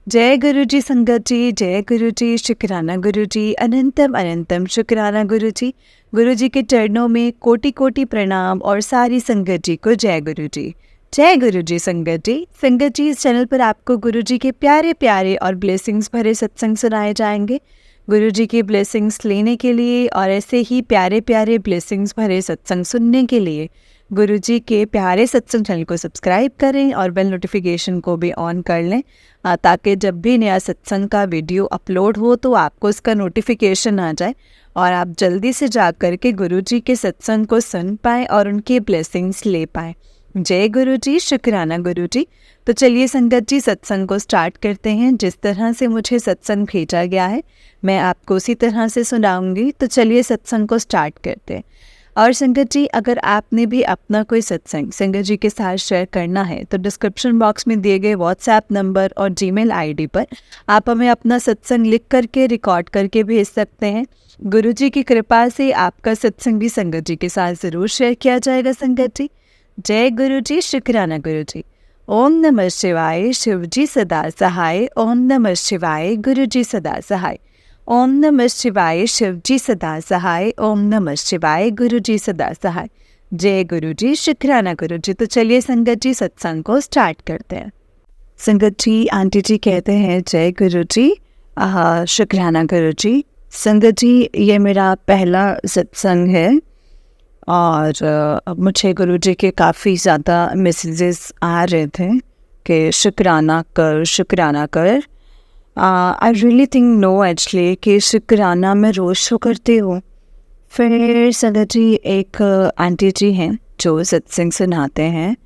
जय गुरु जी संगत जी, जय गुरु जी, शुक्राना गुरु जी, अनंतम अनंतम शुक्राना गुरु जी के चरणों में कोटि कोटि प्रणाम और सारी संगत जी को जय गुरु जी। जय गुरु जी संगत जी। संगत जी, इस चैनल पर आपको गुरु जी के प्यारे प्यारे और ब्लेसिंग्स भरे सत्संग सुनाए जाएंगे। गुरु जी की ब्लेसिंग्स लेने के लिए और ऐसे ही प्यारे प्यारे ब्लेसिंग्स भरे सत्संग सुनने के लिए गुरु जी के प्यारे सत्संग चैनल को सब्सक्राइब करें और बेल नोटिफिकेशन को भी ऑन कर लें, ताकि जब भी नया सत्संग का वीडियो अपलोड हो तो आपको उसका नोटिफिकेशन आ जाए और आप जल्दी से जा कर के गुरु जी के सत्संग को सुन पाएँ और उनकी ब्लेसिंग्स ले पाएँ। जय गुरु जी, शुक्राना गुरु जी। तो चलिए संगत जी, सत्संग को स्टार्ट करते हैं। जिस तरह से मुझे सत्संग भेजा गया है मैं आपको उसी तरह से सुनाऊंगी। तो चलिए सत्संग को स्टार्ट करते हैं। और संगत जी, अगर आपने भी अपना कोई सत्संग संगत जी के साथ शेयर करना है तो डिस्क्रिप्शन बॉक्स में दिए गए व्हाट्सएप नंबर और जीमेल आईडी पर आप हमें अपना सत्संग लिख करके रिकॉर्ड करके भेज सकते हैं। गुरु जी की कृपा से आपका सत्संग भी संगत जी के साथ ज़रूर शेयर किया जाएगा। संगत जी, जय गुरु जी, शुक्राना गुरु जी। ओम नमः शिवाय, शिव जी सदा सहाय। ओम नमः शिवाय, गुरु जी सदा सहाय। ओम नमः शिवाय, शिव जी सदा सहाय। ओम नमः शिवाय, गुरु जी सदा सहाय। जय गुरु जी, शुक्राना गुरु जी। तो चलिए संगत जी, सत्संग को स्टार्ट करते हैं। संगत जी, आंटी जी कहते हैं जय गुरु जी, शुक्राना गुरु जी। संगत जी, ये मेरा पहला सत्संग है और मुझे गुरु जी के काफ़ी ज़्यादा मैसेजेस आ रहे थे कि शुक्राना कर, शुक्राना कर। I really think no actually कि शुक्राना मैं रोज़ शो करती हूँ। फिर संगत जी, एक आंटी जी हैं जो सत्संग सुनाते हैं,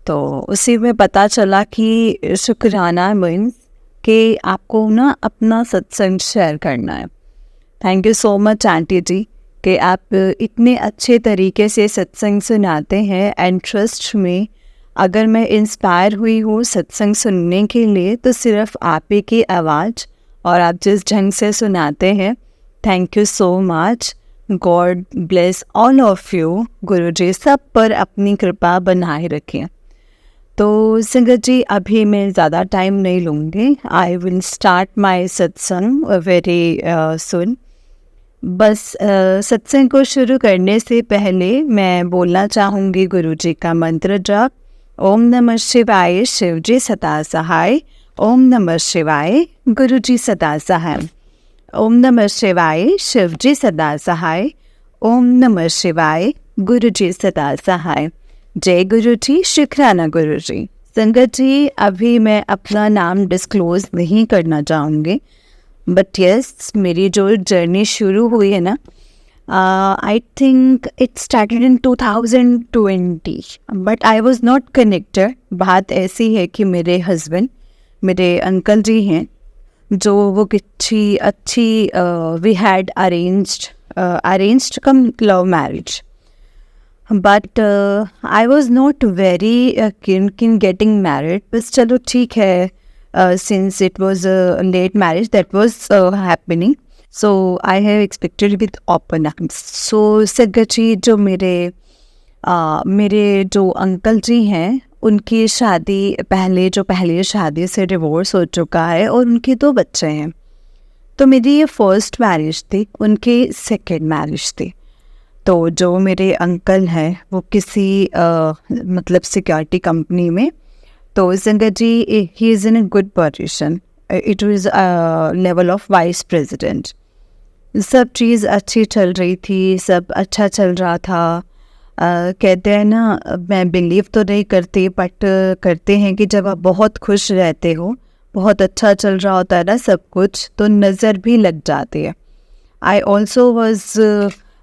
तो उसी में पता चला कि शुक्राना मीन्स कि आपको ना अपना सत्संग शेयर करना है। Thank you so much aunty ji कि आप इतने अच्छे तरीके से सत्संग सुनाते हैं। एंड ट्रस्ट में, अगर मैं इंस्पायर हुई हूँ सत्संग सुनने के लिए तो सिर्फ आप ही की आवाज़ और आप जिस ढंग से सुनाते हैं, thank you so much. God bless all of you. गुरु जी सब पर अपनी कृपा बनाए रखें। तो संगत जी, अभी मैं ज़्यादा टाइम नहीं लूँगी। आई विल स्टार्ट माई सत्संग वेरी सुन। बस सत्संग को शुरू करने से पहले मैं बोलना चाहूँगी गुरु जी का मंत्र जाप। ओम नमः शिवाय, शिव जी सदा सहाय। ओम नमः शिवाय, गुरु जी सदा सहाय। ओम नमः शिवाय, शिव जी सदा सहाय। ओम नमः शिवाय, गुरु जी सदा सहाय। जय गुरु जी, शुक्राना गुरु जी। संगत जी, अभी मैं अपना नाम डिस्क्लोज नहीं करना चाहूँगी, बट यस, मेरी जो जर्नी शुरू हुई है ना, I think it started in 2020, but I was not connected. बात ऐसी है कि मेरे हस्बैंड, मेरे अंकल जी हैं, जो वो कितनी अच्छी we had arranged come love marriage, but I was not very keen getting married. बस चलो ठीक है, since it was a late marriage that was happening. So I have expected with open arms. So संगत जी, जो मेरे जो uncle जी हैं, उनकी शादी पहली शादी से डिवोर्स हो चुका है और उनके 2 बच्चे हैं। तो मेरी ये फर्स्ट मैरिज थी, उनकी सेकेंड मैरिज थी। तो जो मेरे अंकल हैं वो किसी मतलब सिक्योरिटी कंपनी में, तो संगत जी, he is in a good position. It was level of vice president. सब चीज़ अच्छी चल रही थी, सब अच्छा चल रहा था। कहते हैं ना, मैं बिलीव तो नहीं करती, बट करते हैं कि जब आप बहुत खुश रहते हो, बहुत अच्छा चल रहा होता है ना सब कुछ, तो नज़र भी लग जाती है। I also was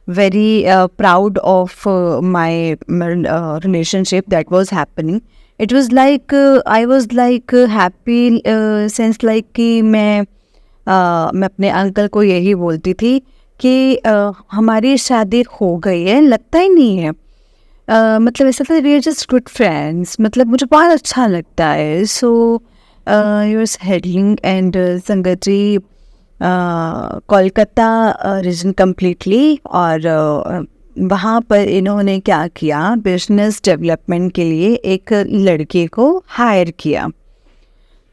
very proud of my relationship that was happening. It was like I was like happy sense like कि मैं अपने अंकल को यही बोलती थी कि हमारी शादी हो गई है, लगता ही नहीं है। मतलब ऐसा था, we are just good friends. मतलब मुझे बहुत अच्छा लगता है। So you are heading and Sangat ji, Kolkata reason completely, और वहाँ पर इन्होंने क्या किया, बिजनेस डेवलपमेंट के लिए एक लड़के को हायर किया।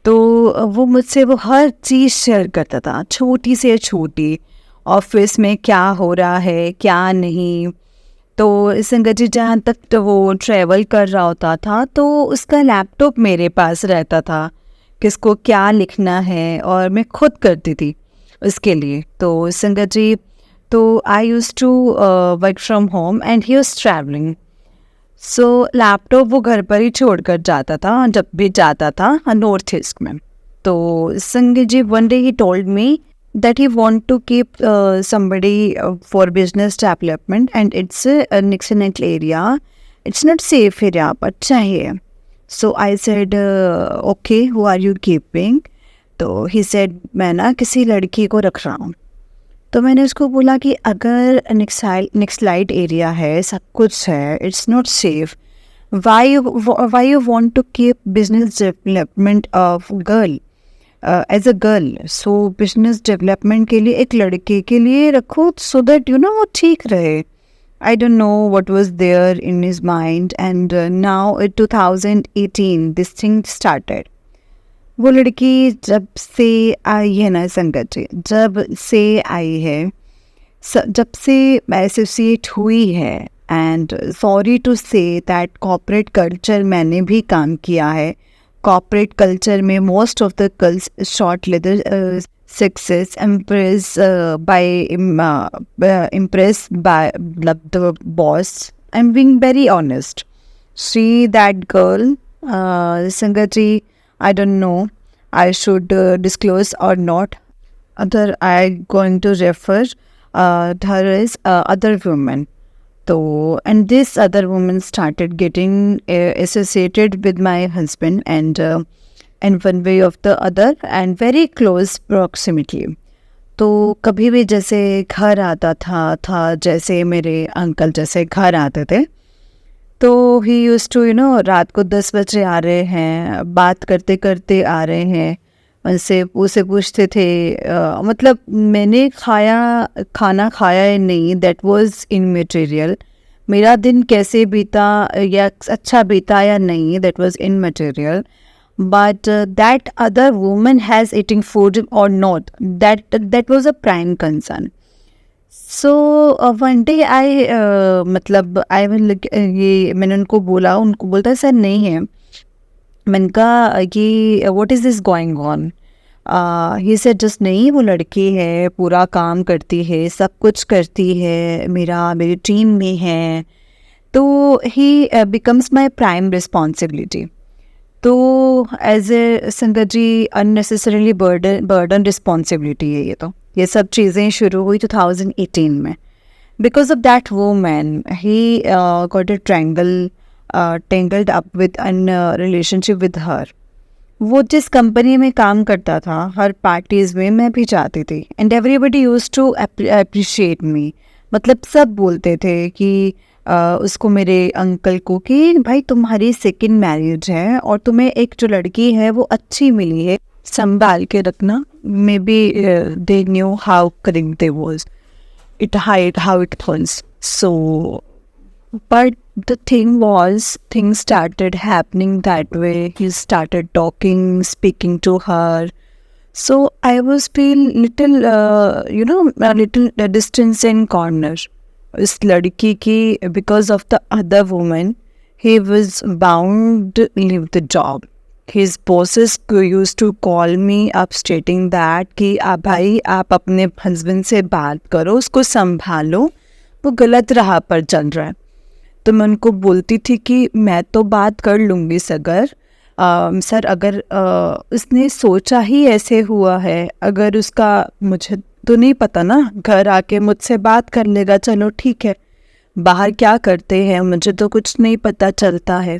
तो वो मुझसे वो हर चीज़ शेयर करता था, छोटी से छोटी, ऑफिस में क्या हो रहा है क्या नहीं। तो संगत जी जहाँ तक तो वो ट्रैवल कर रहा होता था तो उसका लैपटॉप मेरे पास रहता था, किसको क्या लिखना है, और मैं खुद करती थी उसके लिए। तो संगत जी, तो I use to work from home and he was travelling, so laptop वो घर पर ही छोड़ कर जाता था जब भी जाता था नॉर्थ ईस्ट में। तो Sangat ji one day he told me that he want to keep somebody for business development and it's an excellent area, it's not safe area but चाहिए। So I said okay, who are you keeping? तो he said मैं ना किसी लड़की को रख रहा हूँ। तो मैंने उसको बोला कि अगर नेक्सलाइट एरिया है, सब कुछ है, it's not safe, why you want to keep business development of girl as a girl. So business development के लिए एक लड़के के लिए रखो सो दैट यू नो वो ठीक रहे। I don't know what was there in his mind and now in 2018 this thing started. वो लड़की जब से आई है ना संगत जी, जब से आई है, जब से एसोसिएट हुई है, and sorry to say that corporate culture मैंने भी काम किया है। कॉर्पोरेट कल्चर में most of the girls short leather success impressed by the boss. I'm being very honest. See that girl, Sangaji, I don't know I should disclose or not. Other I going to refer her as other women. So, and this other woman started getting associated with my husband and one way of the other and very close proximity. तो कभी भी जैसे घर आता था जैसे मेरे uncle जैसे घर आते थे, तो ही यूज्ड टू रात को 10 बजे आ रहे हैं, बात करते करते आ रहे हैं, उनसे उसे पूछते थे मतलब मैंने खाना खाया या नहीं, दैट वाज इनमैटेरियल। मेरा दिन कैसे बीता या अच्छा बीता या नहीं, that was immaterial. but that other woman has eating food or not, that was a prime concern. So one day I मतलब I will ये मैंने उनको बोलता है सर नहीं है। मैंने कहा ये what is this going on? He said just नहीं, वो लड़की है, पूरा काम करती है, सब कुछ करती है, मेरी टीम में है, तो ही becomes my prime responsibility. तो एज ए संगत जी अननेसेसरीली बर्डन रिस्पॉन्सिबिलिटी है ये सब चीज़ें शुरू हुई 2018 में। Because of that woman he got a tangled up with an relationship with her. वो जिस कंपनी में काम करता था, हर पार्टीज़ में मैं भी जाती थी and everybody used to appreciate me. मतलब सब बोलते थे कि उसको, मेरे अंकल को, कि भाई तुम्हारी सेकंड मैरिज है और तुम्हें एक जो लड़की है वो अच्छी मिली है, संभाल के रखना। Maybe they knew how correct they was it how it was. So but the thing was, things started happening that way. He started talking, speaking to her. So I was feel little a little distance in corner. इस लड़की की, because of the other woman, he was bound to leave the job. His bosses used to call me up stating that कि भाई आप अपने husband से बात करो, उसको संभालो, वो गलत राह पर चल रहा है। तो मैं उनको बोलती थी कि मैं तो बात कर लूँगी सर, अगर उसने सोचा ही ऐसे हुआ है, अगर उसका, मुझे तो नहीं पता ना, घर आके मुझसे बात कर लेगा, चलो ठीक है। बाहर क्या करते हैं मुझे तो कुछ नहीं पता चलता है।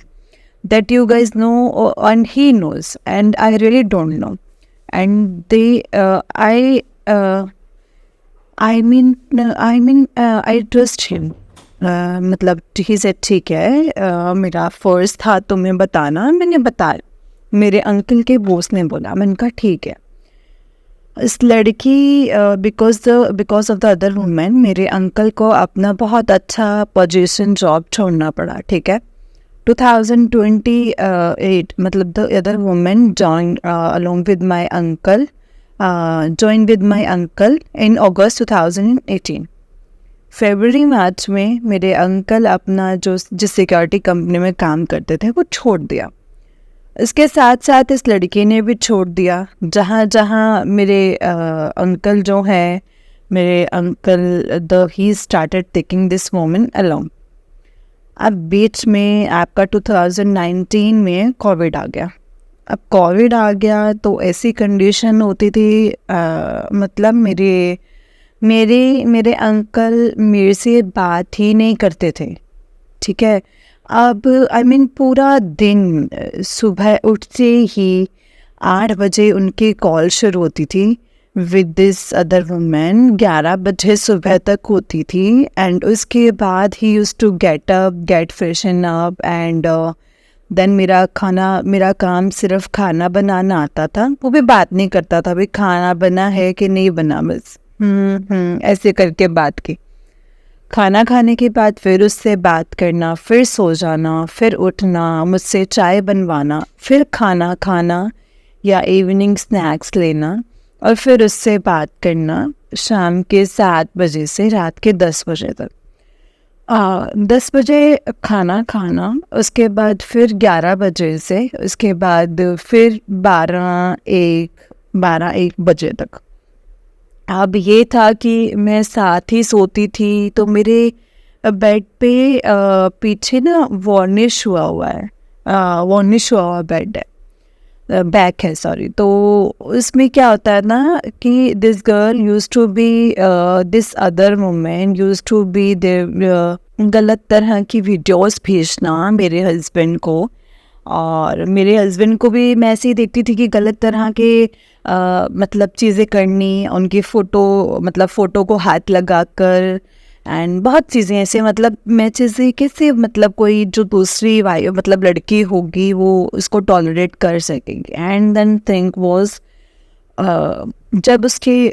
That you guys know and he knows and I really don't know and they I trust him. मतलब ही से ठीक है, मेरा फ़र्ज था तुम्हें बताना, मैंने बताया। मेरे अंकल के बॉस ने बोला, मैंने कहा ठीक है। इस लड़की because of the other women, मेरे अंकल को अपना बहुत अच्छा पोजीशन जॉब छोड़ना पड़ा, ठीक है। 2028 मतलब the other woman joined along with my uncle in August 2018. फरवरी मार्च में मेरे अंकल अपना जिस सिक्योरिटी कंपनी में काम करते थे वो छोड़ दिया। इसके साथ साथ इस लड़की ने भी छोड़ दिया। जहाँ जहाँ मेरे अंकल जो है, मेरे uncle he started taking this woman along. अब बीच में आपका 2019 में कोविड आ गया। अब कोविड आ गया तो ऐसी कंडीशन होती थी, मतलब मेरे अंकल मेरे से बात ही नहीं करते थे, ठीक है। अब पूरा दिन सुबह उठते ही 8 बजे उनकी कॉल शुरू होती थी विद दिस अदर वुमेन, 11 बजे सुबह तक होती थी। एंड उसके बाद he used to get freshen up and then मेरा काम सिर्फ खाना बनाना आता था। वो भी बात नहीं करता था भाई खाना बना है कि नहीं बना, बस ऐसे करके बात की। खाना खाने के बाद फिर उससे बात करना, फिर सो जाना, फिर उठना, मुझसे चाय बनवाना, फिर खाना खाना या इवनिंग स्नैक्स लेना और फिर उससे बात करना शाम के 7 बजे से रात के 10 बजे तक। 10 बजे खाना खाना, उसके बाद फिर 11 बजे से, उसके बाद फिर 12-1 बजे तक। अब ये था कि मैं साथ ही सोती थी तो मेरे बेड पे पीछे ना वार्निश हुआ बेड है, बैक है सॉरी। तो उसमें क्या होता है ना कि this girl used to be this other women used to be गलत तरह की वीडियोस भेजना मेरे हस्बैंड को, और मेरे हस्बैंड को भी मैं ऐसे ही देखती थी कि गलत तरह के मतलब चीज़ें करनी, उनकी फ़ोटो को हाथ लगाकर एंड बहुत चीज़ें ऐसे, मतलब मैं चीज़ें कैसे, मतलब कोई जो दूसरी मतलब लड़की होगी वो उसको टॉलरेट कर सकेगी। एंड देन थिंक वाज जब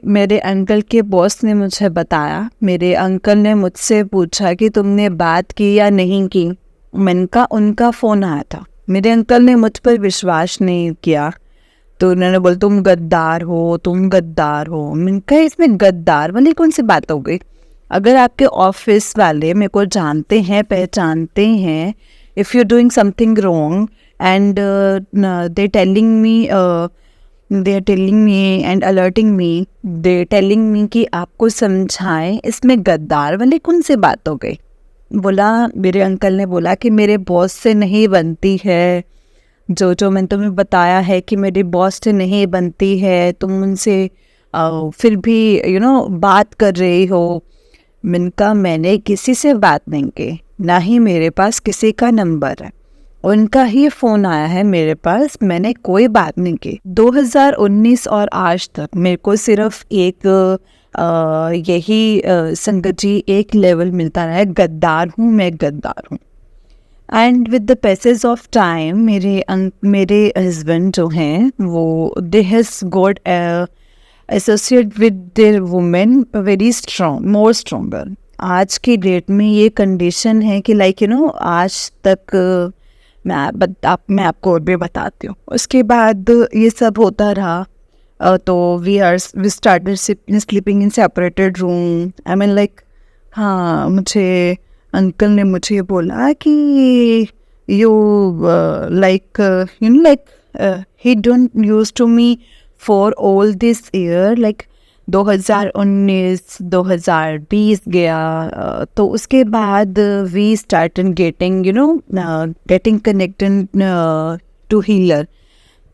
मेरे अंकल के बॉस ने मुझे बताया, मेरे अंकल ने मुझसे पूछा कि तुमने बात की या नहीं की। मैंने कहा उनका फ़ोन आया था। मेरे अंकल ने मुझ पर विश्वास नहीं किया तो उन्होंने बोला तुम गद्दार हो। मैंने कहा इसमें गद्दार वाली कौन सी बात हो गई? अगर आपके ऑफिस वाले मेरे को जानते हैं, पहचानते हैं, if you doing something wrong and they telling me and alerting me, they telling me कि आपको समझाएं, इसमें गद्दार वाली कौन सी बात हो गई? मेरे अंकल ने बोला कि मेरे बॉस से नहीं बनती है, जो मैंने तुम्हें बताया है कि मेरे बॉस से नहीं बनती है, तुम उनसे फिर भी बात कर रही हो। मैंने कहा मैंने किसी से बात नहीं की, ना ही मेरे पास किसी का नंबर है, उनका ही फ़ोन आया है मेरे पास, मैंने कोई बात नहीं की। 2019 और आज तक मेरे को सिर्फ एक यही संगत जी एक लेवल मिलता रहा है, गद्दार हूँ। And with the passage of time मेरे हस्बैंड जो हैं वो they has got associate with their women very strong, more stronger. आज की डेट में ये कंडीशन है कि आज तक मैं आपको और भी बताती हूँ। उसके बाद ये सब होता रहा तो we started sleeping in separated room. हाँ, मुझे अंकल ने मुझे बोला कि you he don't use to me for all this year, 2019 2020 गया तो उसके बाद we started getting connected to healer.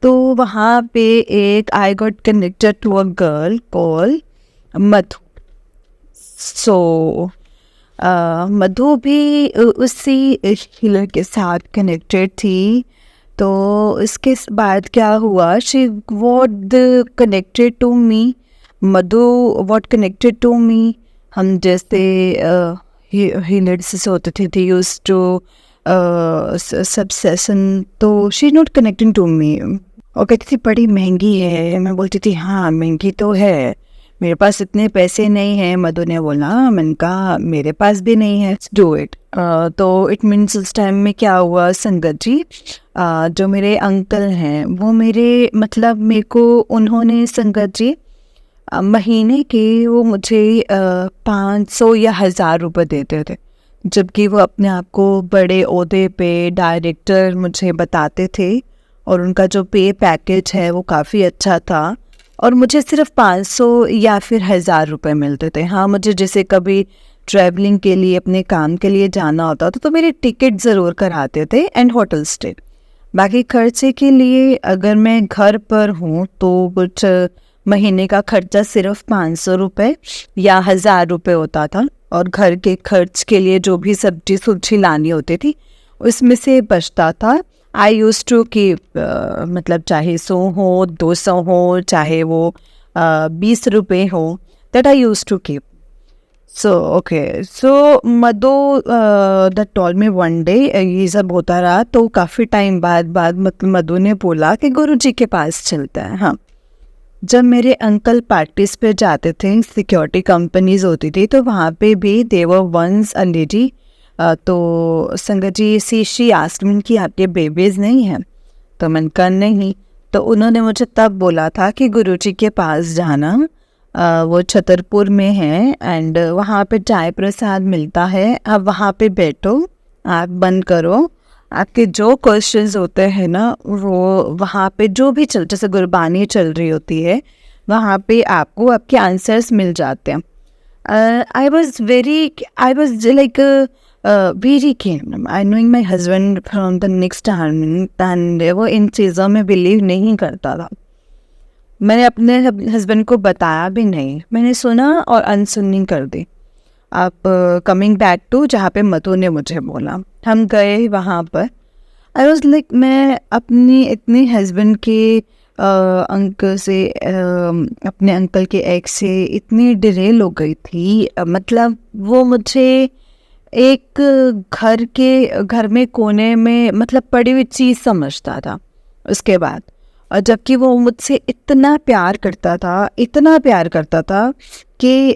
तो वहाँ पे I got connected to a girl call Madhu. So Madhu भी उसी हीलर के साथ कनेक्टेड थी। तो इसके बाद क्या हुआ, she what connected to me, Madhu what connected to me. हम जैसे हीलर से होते थे यूज टू सब सेशन, तो she not connecting to me. और कहती थी बड़ी महंगी है। मैं बोलती थी हाँ महंगी तो है, मेरे पास इतने पैसे नहीं हैं। मधु ने बोला, मैंने कहा मेरे पास भी नहीं है, डू इट। तो इट मीन्स उस टाइम में क्या हुआ संगत जी, जो मेरे अंकल हैं वो मेरे मतलब मेरे को उन्होंने संगत जी महीने के वो मुझे 500 या 1000 रुपये देते थे, जबकि वो अपने आप को बड़े ओहदे पे डायरेक्टर मुझे बताते थे और उनका जो पे पैकेज है वो काफ़ी अच्छा था और मुझे सिर्फ 500 या फिर 1000 रुपये मिलते थे। हाँ, मुझे जैसे कभी ट्रैवलिंग के लिए अपने काम के लिए जाना होता था तो मेरी टिकट ज़रूर कराते थे एंड होटल स्टे। बाकी खर्चे के लिए अगर मैं घर पर हूँ तो कुछ महीने का खर्चा सिर्फ 500 रुपये या 1000 रुपये होता था और घर के खर्च के लिए जो भी सब्जी सुब्जी लानी होती थी उसमें से बचता था। आई यूज़ टू कीप मतलब चाहे 100 हो 200 हो चाहे वो 20 रुपये हो, that I use to keep. So Madhu that told me one day, ये सब होता रहा तो काफ़ी टाइम बाद मतलब मधु ने बोला कि गुरुजी के पास चलता है। हाँ, जब मेरे अंकल पार्टीज पे जाते थे, सिक्योरिटी कंपनीज होती थी तो वहाँ पे भी देवर वंस अ लेडी, तो संगत जी शी आस्क्ड मी कि आपके बेबीज़ नहीं हैं, तो मैंने कहा नहीं। तो उन्होंने मुझे तब बोला था कि गुरुजी के पास जाना, वो छतरपुर में है एंड वहाँ पे चाय प्रसाद मिलता है, आप वहाँ पे बैठो, आँख बंद करो, आपके जो क्वेश्चंस होते हैं ना वो वहाँ पे जो भी जैसे गुरबानी चल रही होती है वहाँ पे आपको आपके आंसर्स मिल जाते हैं। I was like very came I knowing my husband from the next and वो इन चीज़ों में बिलीव नहीं करता था। मैंने अपने हस्बैंड को बताया भी नहीं, मैंने सुना और अनसुनी कर दी। आप कमिंग बैक टू जहाँ पे मधु ने मुझे बोला, हम गए वहाँ पर। आई वॉज लाइक मैं अपनी इतने हस्बैंड के अंकल से अपने अंकल के एक्स से इतनी डिरेल हो गई थी, मतलब वो मुझे एक घर में कोने में मतलब पड़ी हुई चीज़ समझता था उसके बाद। और जबकि वो मुझसे इतना प्यार करता था कि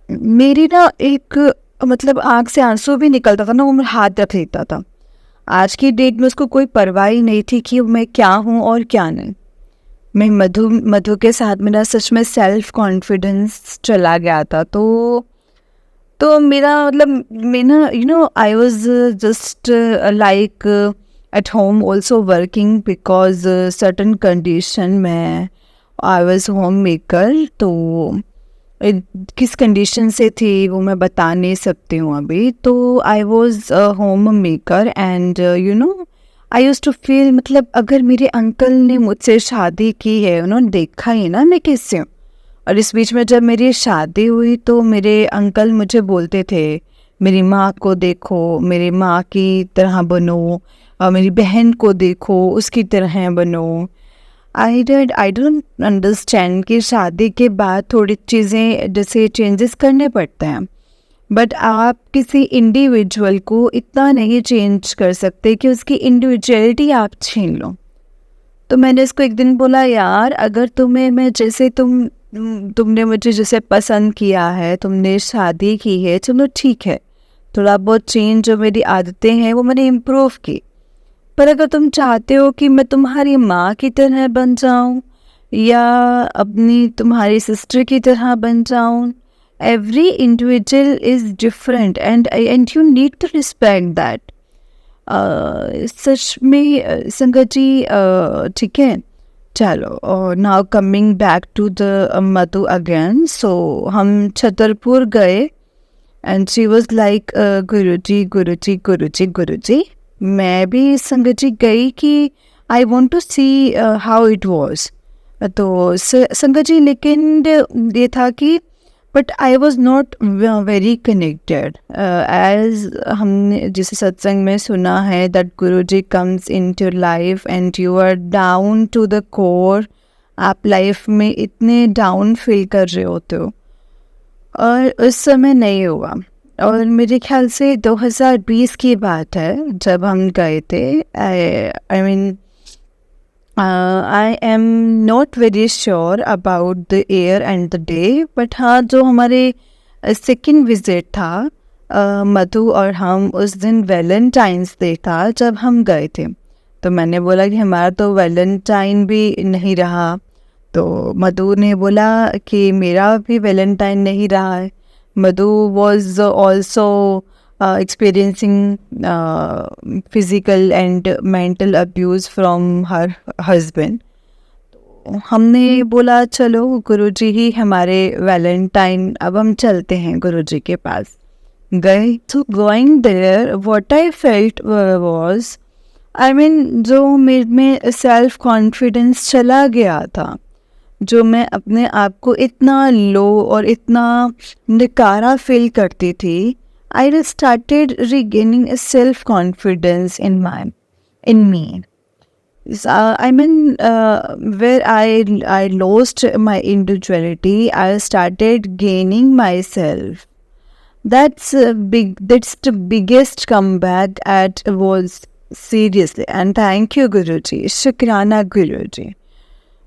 मेरी ना एक मतलब आँख से आंसू भी निकलता था ना, वो मेरा हाथ रख लेता था। आज की डेट में उसको कोई परवाह ही नहीं थी कि मैं क्या हूँ और क्या नहीं। मैं मधु के साथ मेरा सच में सेल्फ कॉन्फिडेंस चला गया था। तो मेरा मतलब मैं ना I was just like at home also working because certain condition में आई वॉज होम मेकर। तो किस कंडीशन से थी वो मैं बता नहीं सकती हूँ अभी। तो I was homemaker and I use to feel मतलब अगर मेरे अंकल ने मुझसे शादी की है, उन्होंने देखा ही ना मैं किससे हूँ। और इस बीच में जब मेरी शादी हुई तो मेरे अंकल मुझे बोलते थे मेरी माँ को देखो, मेरी माँ की तरह बनो, और मेरी बहन को देखो उसकी तरह बनो। आई डोंट अंडरस्टैंड कि शादी के बाद थोड़ी चीज़ें जैसे चेंजेस करने पड़ते हैं, बट आप किसी इंडिविजुअल को इतना नहीं चेंज कर सकते कि उसकी इंडिविजुअलिटी आप छीन लो। तो मैंने इसको एक दिन बोला, यार अगर तुम्हें मैं जैसे तुमने मुझे जैसे पसंद किया है, तुमने शादी की है, चलो ठीक है, थोड़ा बहुत चेंज जो मेरी आदतें हैं वो मैंने इम्प्रूव की। पर अगर तुम चाहते हो कि मैं तुम्हारी माँ की तरह बन जाऊँ या अपनी तुम्हारी सिस्टर की तरह बन जाऊँ, every individual is different and you need to respect that. सच में संगत जी, ठीक है, चलो now coming back to the Madhu again. So हम छतरपुर गए and she was like Guruji Guruji Guruji Guruji. मैं भी संगत जी गई कि I want to see how it was. तो संगत जी लेकिन ये था कि but I was not very connected, as हमने जिसे सत्संग में सुना है that Guruji comes in to life and you are down to the core. आप लाइफ में इतने डाउन फील कर रहे होते हो, और उस समय नहीं हुआ। और मेरे ख्याल से 2020 की बात है जब हम गए थे। I mean I am not very sure about the year and the day, but हाँ जो हमारे सेकेंड विजिट था मधु और हम उस दिन वैलेंटाइंस डे था जब हम गए थे। तो मैंने बोला कि हमारा तो वैलेंटाइन भी नहीं रहा। तो मधु ने बोला कि मेरा भी वैलेंटाइन नहीं रहा है। Madhu was also experiencing physical and mental abuse from her husband। हमने बोला चलो गुरुजी ही हमारे वैलेंटाइन, अब हम चलते हैं गुरुजी के पास। गए तो going there what I felt was, I mean जो मेरे में सेल्फ कॉन्फिडेंस चला गया था, जो मैं अपने आप को इतना लो और इतना निकारा फील करती थी, I just started regaining a self-confidence in me. I mean, where I lost my individuality, I started gaining myself. That's that's the biggest comeback at was, seriously. And thank you, Guruji. Shukrana, Guruji,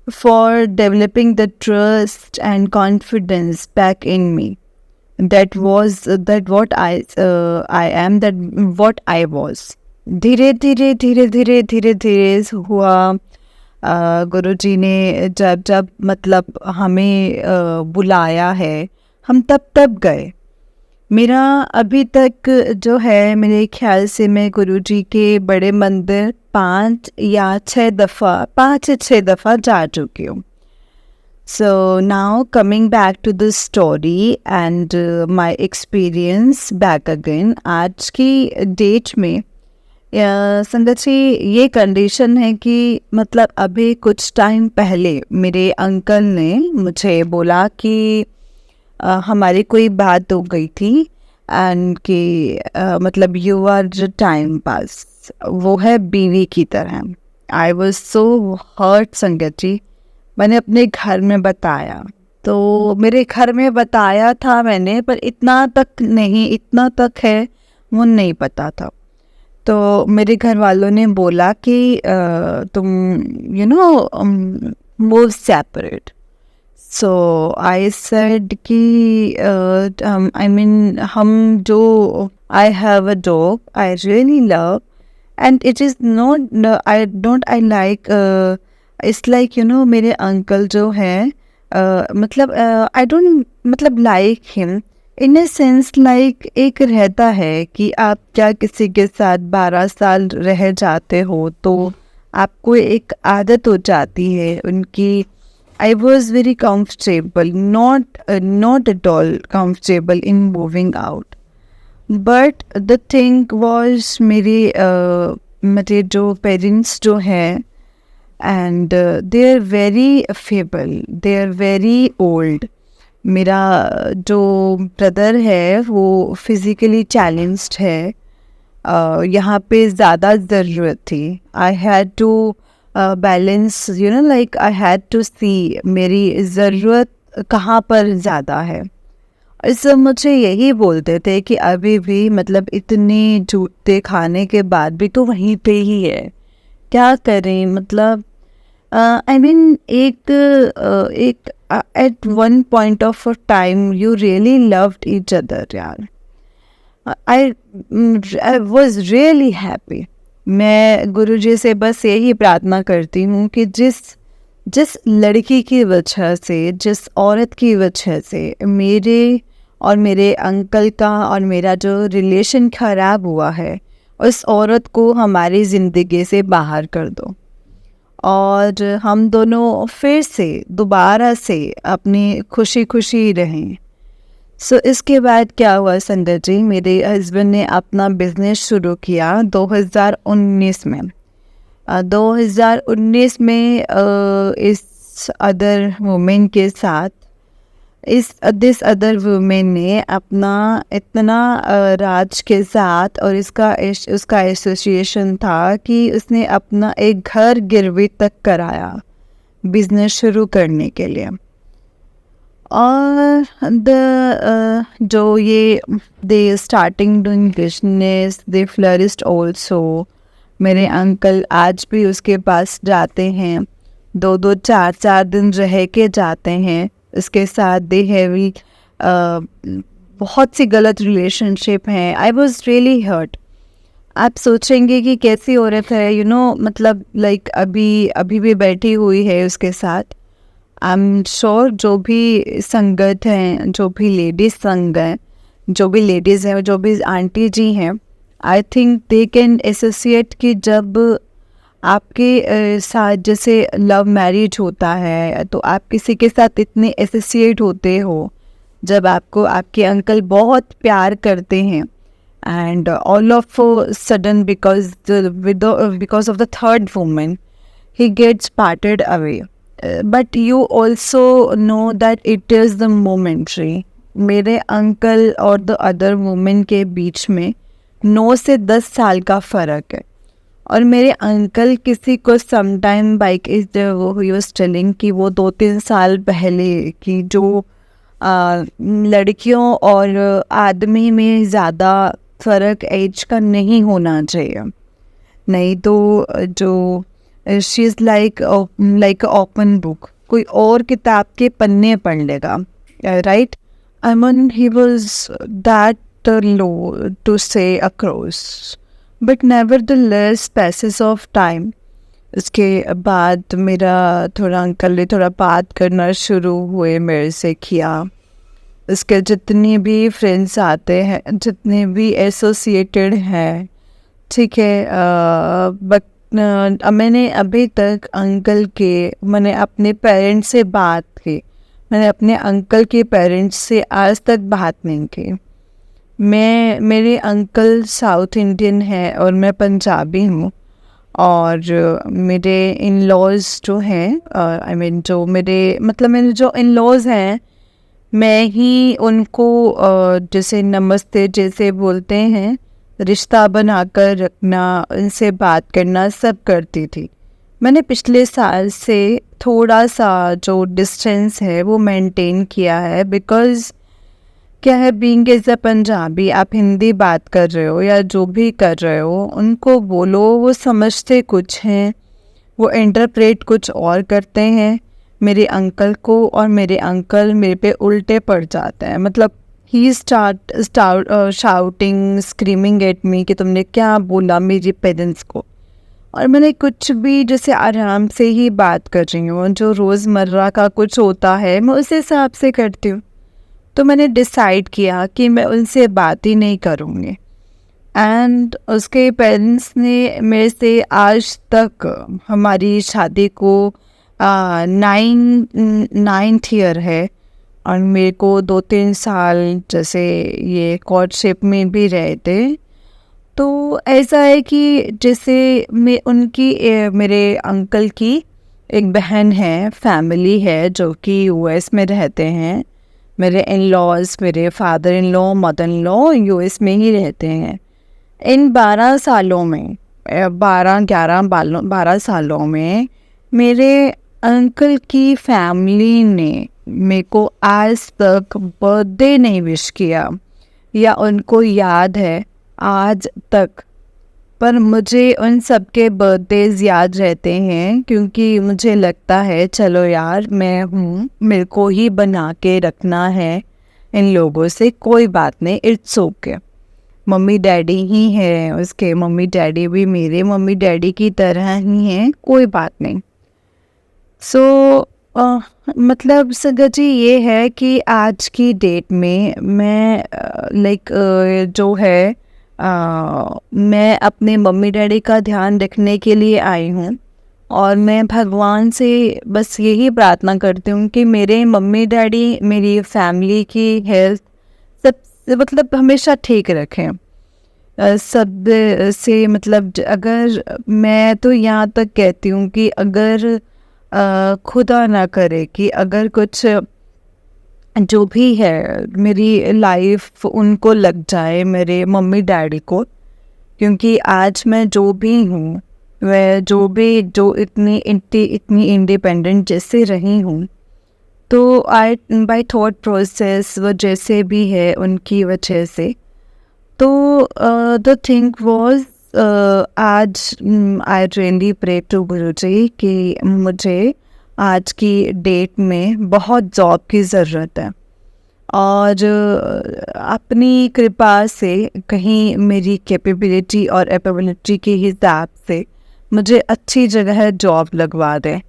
for developing the trust and confidence back in me. That was that what I am, that what I was. धीरे धीरे धीरे धीरे धीरे धीरे हुआ। गुरुजी ने जब जब मतलब हमें बुलाया है, हम तब तब गए। मेरा अभी तक जो है, मेरे ख्याल से मैं गुरुजी के बड़े मंदिर 5 या 6 दफ़ा जा चुकी हूँ। So now coming back to the story and my experience back again, आज की डेट में संगत जी ये कंडीशन है कि मतलब अभी कुछ टाइम पहले मेरे अंकल ने मुझे बोला कि हमारी कोई बात हो गई थी एंड कि मतलब यू आर टाइम पास, वो है बीवी की तरह। आई वॉज सो हर्ट संगत जी। मैंने अपने घर में बताया, तो मेरे घर में बताया था मैंने, पर इतना तक है वो नहीं पता था। तो मेरे घर वालों ने बोला कि तुम move separate. So I said कि आई मीन हम जो, I have a dog I really love and it is not, I like, it's like मेरे अंकल जो हैं मतलब आई डोंट मतलब like him in a sense, like एक रहता है कि आप क्या किसी के साथ 12 साल रह जाते हो तो आपको एक आदत हो जाती है उनकी। I was very comfortable, not at all comfortable in moving out, but the thing was मेरे जो पेरेंट्स जो हैं, and they are very feeble, they are very old। मेरा जो ब्रदर है वो फिज़िकली चैलेंज्ड है। यहाँ पे ज़्यादा ज़रूरत थी। I had to balance, like I had to see मेरी ज़रूरत कहाँ पर ज़्यादा है। और सब मुझे यही बोलते थे कि अभी भी मतलब इतने जूते खाने के बाद भी तो वहीं पे ही है, क्या करें मतलब। I mean, at one point of time you really loved each other यार। I was really happy। मैं गुरुजी से बस यही प्रार्थना करती हूँ कि जिस लड़की की वजह से, जिस औरत की वजह से मेरे और मेरे अंकल का और मेरा जो रिलेशन ख़राब हुआ है, उस औरत को हमारी ज़िंदगी से बाहर कर दो और हम दोनों फिर से दोबारा से अपनी खुशी खुशी रहें। सो इसके बाद क्या हुआ संगत जी, मेरे हस्बैंड ने अपना बिज़नेस शुरू किया 2019 में। 2019 में इस अदर वुमेन के साथ, दिस अदर वुमेन ने अपना इतना राज के साथ, और उसका एसोसिएशन था कि उसने अपना एक घर गिरवी तक कराया बिजनेस शुरू करने के लिए। और जो ये दे स्टार्टिंग डूइंग बिजनेस, दे फ्लरिश्ड ऑल्सो। मेरे अंकल आज भी उसके पास जाते हैं, 2-2 4-4 दिन रह के जाते हैं। इसके साथ दे हैवी बहुत सी गलत रिलेशनशिप हैं। I was really hurt. आप सोचेंगे कि कैसी औरत है, मतलब लाइक अभी अभी भी बैठी हुई है उसके साथ। आई एम श्योर जो भी संगत हैं, जो भी लेडीज संग हैं, जो भी लेडीज़ हैं, जो भी आंटी जी हैं, I think they can associate कि जब आपके साथ जैसे लव मैरिज होता है तो आप किसी के साथ इतने एसोसिएट होते हो, जब आपको आपके अंकल बहुत प्यार करते हैं and all of sudden because of the third woman he gets parted away. But you also know that it is the momentary. मेरे अंकल और द अदर वुमेन के बीच में 9 से 10 साल का फ़र्क है। और मेरे अंकल किसी को समटाइम बाइक इज वो ही वाज टेलिंग कि वो 2-3 साल पहले की जो लड़कियों और आदमी में ज़्यादा फ़र्क एज का नहीं होना चाहिए, नहीं तो जो she is like open book, कोई और किताब के पन्ने पढ़ लेगा, right. I mean he was that low to say across, but nevertheless passes of time. उसके बाद मेरा थोड़ा अंकल ने थोड़ा बात करना शुरू हुए मेरे से किया। उसके जितने भी फ्रेंड्स आते हैं, जितने भी एसोसिएटेड हैं, ठीक है, बट मैंने अभी तक मैंने अपने पेरेंट्स से बात की, मैंने अपने अंकल के पेरेंट्स से आज तक बात नहीं की। मेरे अंकल साउथ इंडियन है और मैं पंजाबी हूँ, और मेरे इन लॉज जो हैं, आई मीन जो मेरे जो इन लॉज हैं, मैं ही उनको जैसे नमस्ते जैसे बोलते हैं, रिश्ता बनाकर रखना, उनसे बात करना सब करती थी। मैंने पिछले साल से थोड़ा सा जो डिस्टेंस है वो मेंटेन किया है, बिकॉज़ क्या है, बीइंग एज अ पंजाबी, आप हिंदी बात कर रहे हो या जो भी कर रहे हो, उनको बोलो, वो समझते कुछ हैं, वो इंटरप्रेट कुछ और करते हैं मेरे अंकल को, और मेरे अंकल मेरे पे उल्टे पड़ जाते हैं। मतलब he start shouting screaming at me कि तुमने क्या बोला मेरे पेरेंट्स को। और मैंने कुछ भी जैसे आराम से ही बात कर रही हूँ, जो रोज़मर्रा का कुछ होता है मैं उस हिसाब से करती हूँ। तो मैंने डिसाइड किया कि मैं उनसे बात ही नहीं करूँगी। एंड उसके पेरेंट्स ने मेरे से आज तक हमारी शादी को 9th ईयर है, और मेरे को 2-3 साल जैसे ये कोर्टशिप में भी रहे थे। तो ऐसा है कि जैसे मेरे अंकल की एक बहन है, फैमिली है जो कि यूएस में रहते हैं। मेरे इन लॉज, मेरे father in law, mother in law US में ही रहते हैं। इन 12 सालों में 12 सालों में मेरे अंकल की फैमिली ने मेरे को आज तक बर्थडे नहीं विश किया, या उनको याद है आज तक। पर मुझे उन सब के बर्थडेज याद रहते हैं, क्योंकि मुझे लगता है चलो यार मैं हूँ, मेरे को ही बना के रखना है इन लोगों से, कोई बात नहीं, इट्स ओके। मम्मी डैडी ही है उसके, मम्मी डैडी भी मेरे मम्मी डैडी की तरह ही हैं, कोई बात नहीं। सो मतलब संगत जी ये है कि आज की डेट में मैं जो है मैं अपने मम्मी डैडी का ध्यान रखने के लिए आई हूँ, और मैं भगवान से बस यही प्रार्थना करती हूँ कि मेरे मम्मी डैडी, मेरी फैमिली की हेल्थ सब मतलब हमेशा ठीक रखें। सब से मतलब अगर मैं तो यहाँ तक कहती हूँ कि अगर खुदा ना करे कि अगर कुछ जो भी है मेरी लाइफ उनको लग जाए, मेरे मम्मी डैडी को, क्योंकि आज मैं जो भी हूँ, मैं जो इतनी इंडिपेंडेंट जैसे रही हूँ, तो आई बाय थॉट प्रोसेस वो जैसे भी है उनकी वजह से। तो द थिंग वॉज आज आई रियली प्रे टू गुरुजी कि मुझे आज की डेट में बहुत जॉब की ज़रूरत है, और अपनी कृपा से कहीं मेरी कैपेबिलिटी और एबिलिटी के हिसाब से मुझे अच्छी जगह जॉब लगवा दें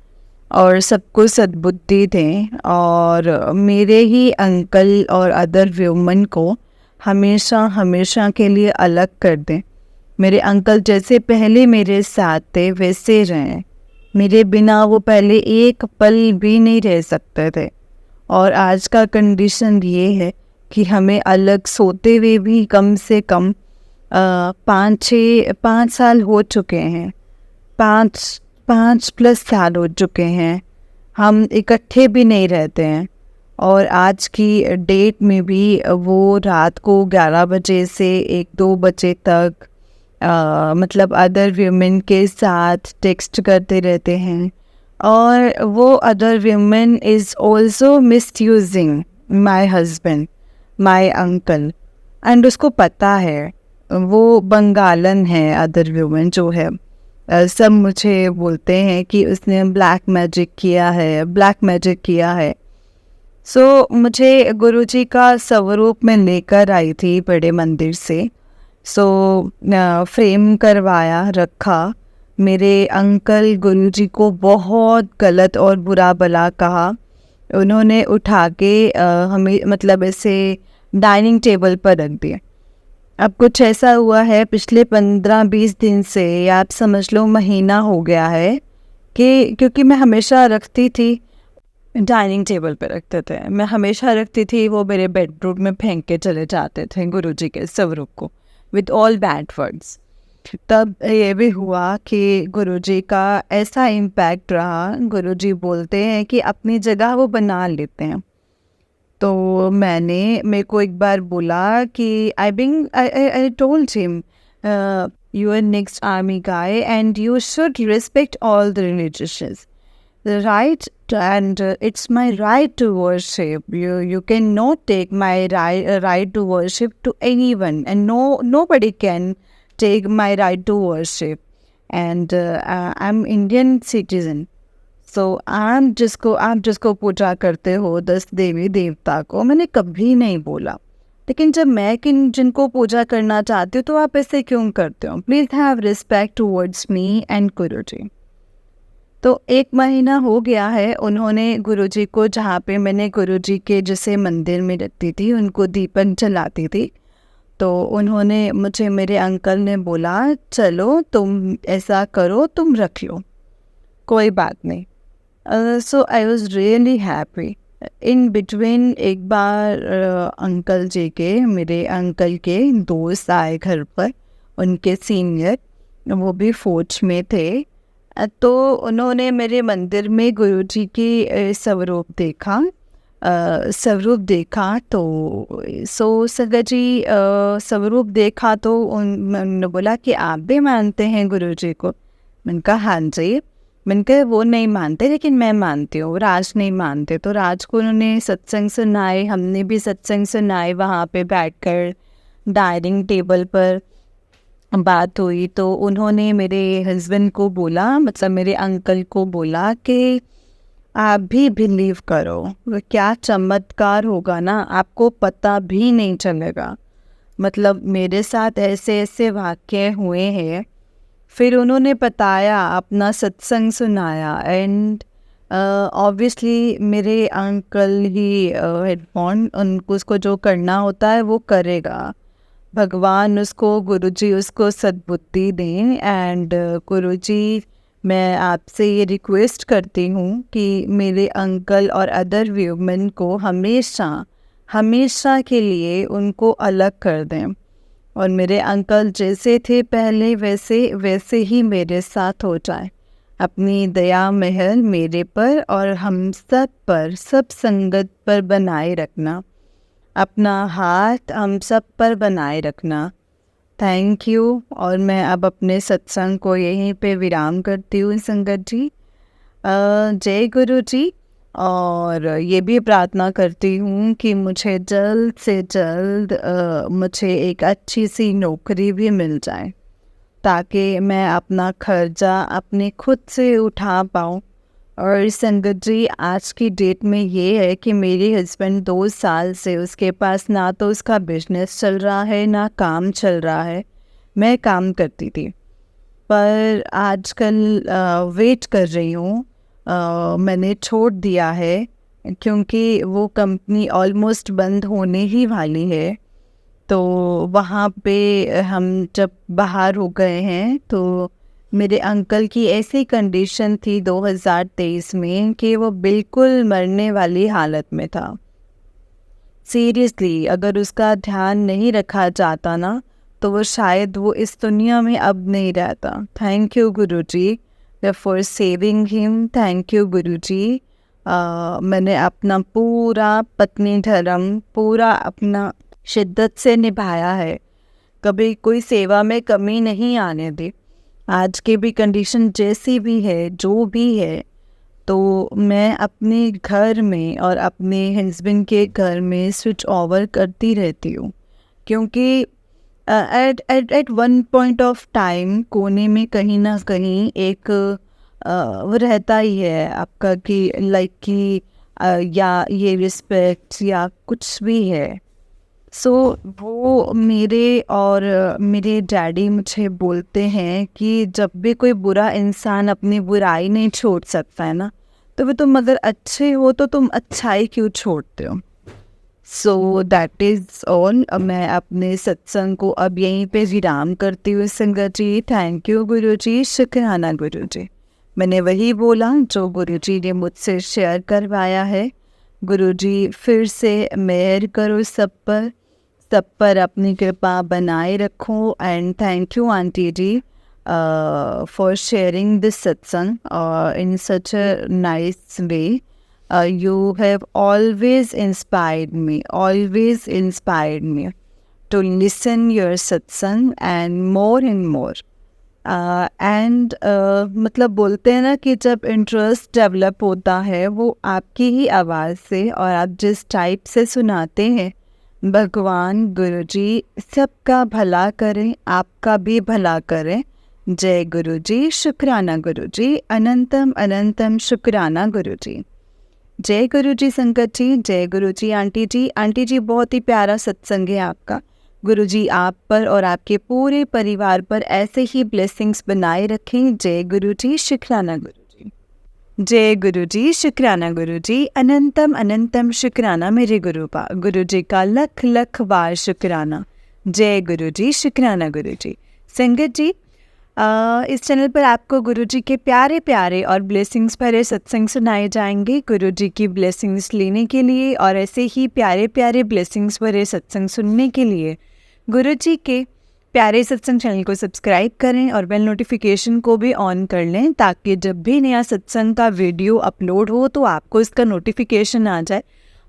और सबको सद्बुद्धि दें, और मेरे ही अंकल और अदर व्यूमन को हमेशा हमेशा के लिए अलग कर दें। मेरे अंकल जैसे पहले मेरे साथ थे वैसे रहें, मेरे बिना वो पहले एक पल भी नहीं रह सकते थे। और आज का कंडीशन ये है कि हमें अलग सोते हुए भी कम से कम 5 साल हो चुके हैं, 5+ साल हो चुके हैं। हम इकट्ठे भी नहीं रहते हैं, और आज की डेट में भी वो रात को 11 बजे से 1-2 बजे तक मतलब अदर वीमेन के साथ टेक्स्ट करते रहते हैं, और वो other women is also misusing my husband, my uncle, and उसको पता है। वो बंगालन है अदर वीमेन जो है। सब मुझे बोलते हैं कि उसने ब्लैक मैजिक किया है, ब्लैक मैजिक किया है। सो मुझे गुरुजी का स्वरूप में लेकर आई थी बड़े मंदिर से। सो फ्रेम करवाया, रखा। मेरे अंकल गुरुजी को बहुत गलत और बुरा भला कहा। उन्होंने उठा के हमें मतलब ऐसे डाइनिंग टेबल पर रख दिया। अब कुछ ऐसा हुआ है पिछले 15-20 दिन से, या आप समझ लो महीना हो गया है, कि क्योंकि मैं हमेशा रखती थी, डाइनिंग टेबल पे रखते थे, मैं हमेशा रखती थी, वो मेरे बेडरूम में फेंक के चले जाते थे गुरुजी के स्वरूप को विद ऑल बैड वर्ड्स। तब ये भी हुआ कि गुरुजी का ऐसा इम्पैक्ट रहा, गुरुजी बोलते हैं कि अपनी जगह वो बना लेते हैं। तो मेरे को एक बार बोला कि I told him, you are next army guy and you should respect all the religious right, and it's my right to worship. You cannot take my right to worship to anyone, and nobody can take my right to worship. And I'm Indian citizen, so आप जिसको पूजा करते हो 10 देवी देवता को, मैंने कभी नहीं बोला। लेकिन जब मैं जिनको पूजा करना चाहती हूँ तो आप ऐसे क्यों करते हो? Please have respect towards me and Guruji. तो 1 महीना हो गया है, उन्होंने गुरुजी को, जहाँ पे मैंने गुरुजी के जैसे मंदिर में रखती थी, उनको दीपक जलाती थी, तो उन्होंने मुझे, मेरे अंकल ने बोला चलो तुम ऐसा करो, तुम रख लो, कोई बात नहीं। So I was really happy. In between एक बार अंकल जी के, मेरे अंकल के दोस्त आए घर पर, उनके सीनियर, वो भी फौज में थे। तो उन्होंने मेरे मंदिर में गुरुजी की स्वरूप देखा। तो संगत जी स्वरूप देखा तो उन्होंने बोला कि आप भी मानते हैं गुरुजी को? मैंने कहा हाँ जी। मैंने कहा वो नहीं मानते लेकिन मैं मानती हूँ, राज नहीं मानते। तो राज को उन्होंने सत्संग सुनाए, हमने भी सत्संग सुनाए, वहाँ पे बैठकर डाइनिंग टेबल पर बात हुई। तो उन्होंने मेरे हस्बैंड को बोला, मतलब मेरे अंकल को बोला कि आप भी बिलीव करो, वो क्या चमत्कार होगा ना, आपको पता भी नहीं चलेगा। मतलब मेरे साथ ऐसे ऐसे वाक़ये हुए हैं। फिर उन्होंने बताया, अपना सत्संग सुनाया, एंड ऑब्वियसली मेरे अंकल ही हेडफोन, उनको उसको जो करना होता है वो करेगा। भगवान उसको, गुरुजी उसको सद्बुद्धि दें। एंड गुरुजी, मैं आपसे ये रिक्वेस्ट करती हूँ कि मेरे अंकल और अदर व्यूमन को हमेशा हमेशा के लिए उनको अलग कर दें, और मेरे अंकल जैसे थे पहले वैसे ही मेरे साथ हो जाए। अपनी दया मेहर मेरे पर और हम सब पर, सब संगत पर बनाए रखना, अपना हाथ हम सब पर बनाए रखना। Thank you. और मैं अब अपने सत्संग को यहीं पे विराम करती हूँ संगत जी। जय गुरु जी। और ये भी प्रार्थना करती हूँ कि मुझे जल्द से जल्द मुझे एक अच्छी सी नौकरी भी मिल जाए, ताकि मैं अपना खर्चा अपने खुद से उठा पाऊँ, और संगत जी, आज की डेट में ये है कि मेरे हस्बैंड 2 साल से उसके पास ना तो उसका बिजनेस चल रहा है ना काम चल रहा है। मैं काम करती थी, पर आजकल वेट कर रही हूँ। मैंने छोड़ दिया है क्योंकि वो कंपनी ऑलमोस्ट बंद होने ही वाली है। तो वहाँ पे हम जब बाहर हो गए हैं तो मेरे अंकल की ऐसी कंडीशन थी 2023 में कि वो बिल्कुल मरने वाली हालत में था। सीरियसली, अगर उसका ध्यान नहीं रखा जाता ना तो वो शायद वो इस दुनिया में अब नहीं रहता। Thank you Guruji for saving him. Thank you Guruji. मैंने अपना पूरा पत्नी धर्म पूरा अपना शिद्दत से निभाया है, कभी कोई सेवा में कमी नहीं आने दी। आज की भी कंडीशन जैसी भी है, जो भी है, तो मैं अपने घर में और अपने हस्बैंड के घर में स्विच ओवर करती रहती हूँ, क्योंकि at at at one point of time कोने में कहीं ना कहीं एक वो रहता ही है आपका कि लाइक कि या ये रिस्पेक्ट या कुछ भी है। सो वो मेरे और मेरे डैडी मुझे बोलते हैं कि जब भी कोई बुरा इंसान अपनी बुराई नहीं छोड़ सकता है ना, तो वे तुम अगर अच्छे हो तो तुम अच्छाई क्यों छोड़ते हो। So that is all. मैं अपने सत्संग को अब यहीं पे विराम करती हूँ संगत जी। थैंक यू गुरु जी, शुक्राना गुरु जी। मैंने वही बोला जो गुरु जी ने मुझसे शेयर करवाया है। गुरु जी फिर से मेहर करो सब पर अपनी कृपा बनाए रखो। And thank you aunty ji for sharing this satsang in such a nice way. You have always inspired me to listen your satsang and more. And मतलब बोलते हैं ना कि जब इंटरेस्ट डेवलप होता है वो आपकी ही आवाज़ से, और आप जिस टाइप से सुनाते हैं, भगवान गुरुजी सबका भला करें, आपका भी भला करें। जय गुरुजी, शुक्राना गुरुजी, अनंतम अनंतम शुक्राना गुरुजी। जय गुरुजी संगत जी, जय गुरुजी आंटी जी। आंटी जी, बहुत ही प्यारा सत्संग है आपका। गुरुजी आप पर और आपके पूरे परिवार पर ऐसे ही ब्लेसिंग्स बनाए रखें। जय गुरुजी, शुक्राना गुरुजी। जय गुरुजी, शुक्राना गुरुजी, अनंतम अनंतम शुक्राना मेरे गुरुजी का लख लख बार शुक्राना। जय गुरुजी, शुक्राना गुरुजी। संगत जी, इस चैनल पर आपको गुरुजी के प्यारे प्यारे और ब्लेसिंग्स भरे सत्संग सुनाए जाएंगे। गुरुजी की ब्लेसिंग्स लेने के लिए और ऐसे ही प्यारे प्यारे ब्लेसिंग्स भरे सत्संग सुनने के लिए गुरुजी के प्यारे सत्संग चैनल को सब्सक्राइब करें और बेल नोटिफिकेशन को भी ऑन कर लें, ताकि जब भी नया सत्संग का वीडियो अपलोड हो तो आपको इसका नोटिफिकेशन आ जाए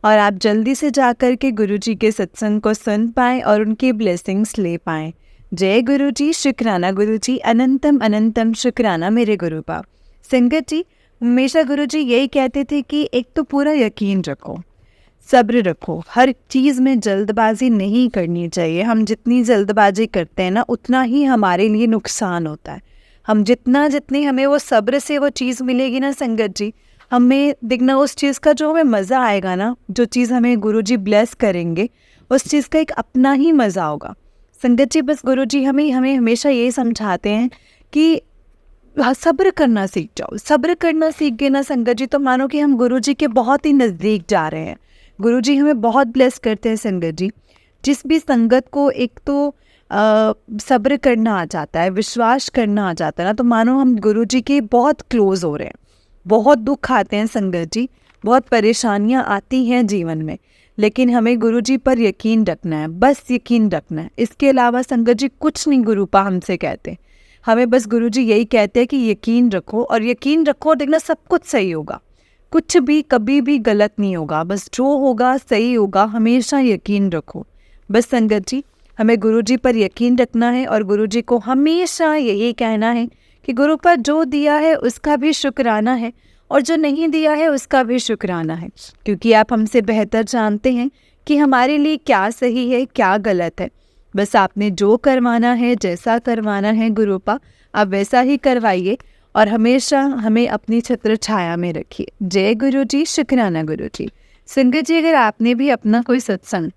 और आप जल्दी से जाकर के गुरुजी के सत्संग को सुन पाएँ और उनकी ब्लेसिंग्स ले पाएँ। जय गुरुजी, शुक्राना गुरुजी, अनंतम अनंतम शुक्राना मेरे गुरुपा। संगत जी, हमेशा गुरुजी यही कहते थे कि एक तो पूरा यकीन रखो, सब्र रखो, हर चीज़ में जल्दबाजी नहीं करनी चाहिए। हम जितनी जल्दबाजी करते हैं ना, उतना ही हमारे लिए नुकसान होता है। हम जितनी हमें वो सब्र से वो चीज़ मिलेगी ना संगत जी, हमें देखना उस चीज़ का जो हमें मज़ा आएगा ना, जो चीज़ हमें गुरुजी ब्लेस करेंगे, उस चीज़ का एक अपना ही मज़ा होगा। संगत जी, बस गुरुजी हमें हमेशा ये समझाते हैं कि सब्र करना सीख जाओ। सब्र करना सीख गए ना संगत जी, तो मानो कि हम गुरुजी के बहुत ही नज़दीक जा रहे हैं। गुरुजी हमें बहुत ब्लेस करते हैं संगत जी। जिस भी संगत को एक तो सब्र करना आ जाता है, विश्वास करना आ जाता है ना, तो मानो हम गुरुजी के बहुत क्लोज हो रहे हैं। बहुत दुख आते हैं संगत जी, बहुत परेशानियां आती हैं जीवन में, लेकिन हमें गुरुजी पर यकीन रखना है, बस यकीन रखना है। इसके अलावा संगत जी कुछ नहीं गुरुपा हमसे कहते। हमें बस गुरुजी यही कहते हैं कि यकीन रखो, और यकीन रखो, देखना सब कुछ सही होगा। कुछ भी कभी भी गलत नहीं होगा, बस जो होगा सही होगा। हमेशा यकीन रखो। बस संगत जी, हमें गुरुजी पर यकीन रखना है और गुरुजी को हमेशा यही कहना है कि गुरु पर जो दिया है उसका भी शुक्राना है, और जो नहीं दिया है उसका भी शुक्राना है, क्योंकि आप हमसे बेहतर जानते हैं कि हमारे लिए क्या सही है क्या गलत है। बस आपने जो करवाना है, जैसा करवाना है गुरुपा, आप वैसा ही करवाइए, और हमेशा हमें अपनी छत्र छाया में रखिए। जय गुरु जी, शुक्राना गुरु जी। संगत जी, अगर आपने भी अपना कोई सत्संग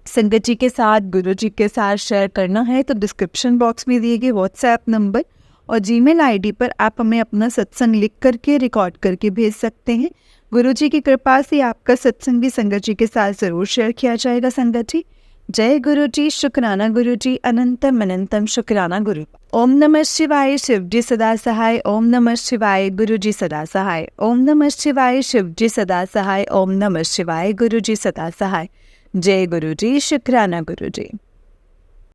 संगत जी के साथ, गुरु जी के साथ शेयर करना है तो डिस्क्रिप्शन बॉक्स में दिए गए व्हाट्सएप नंबर और जीमेल आईडी पर आप हमें अपना सत्संग लिख करके रिकॉर्ड करके भेज सकते हैं। गुरु जी की कृपा से आपका सत्संग भी संगत जी के साथ ज़रूर शेयर किया जाएगा। संगत जी, जय गुरु जी, शुक्राना गुरु जी, अनंतम अनंतम शुक्राना गुरु। ओम नमः शिवाय, शिव जी सदा सहाय। ओम नमः शिवाय, गुरु जी सदा सहाय। ओम नमः शिवाय, शिव जी सदा सहाय। ओम नमः शिवाय, गुरु जी सदा सहाय। जय गुरु जी, शुक्राना गुरु जी।